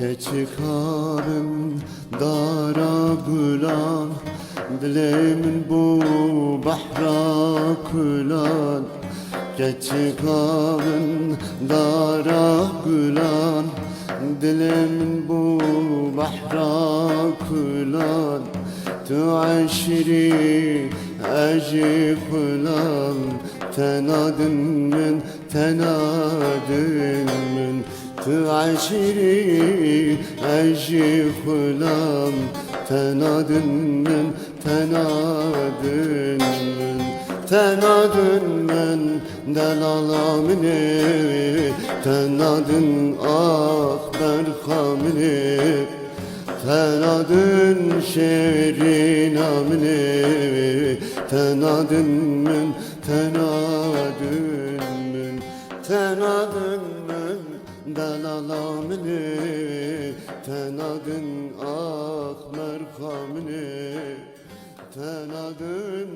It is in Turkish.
keçi karın dara gülan, dilimin bu bahra külan. Keçi karın dara gülan, dilimin bu bahra külan. تعشري أجي خلام تنادن من تنادن من تعشري أجي خلام تنادن من تنادن من تنادن من دلالا مني تنادن أخبر خامني تنادن şehrin amini tenadın men tenadın men tenadın men dalalamini tenadın ah merhamini tenadın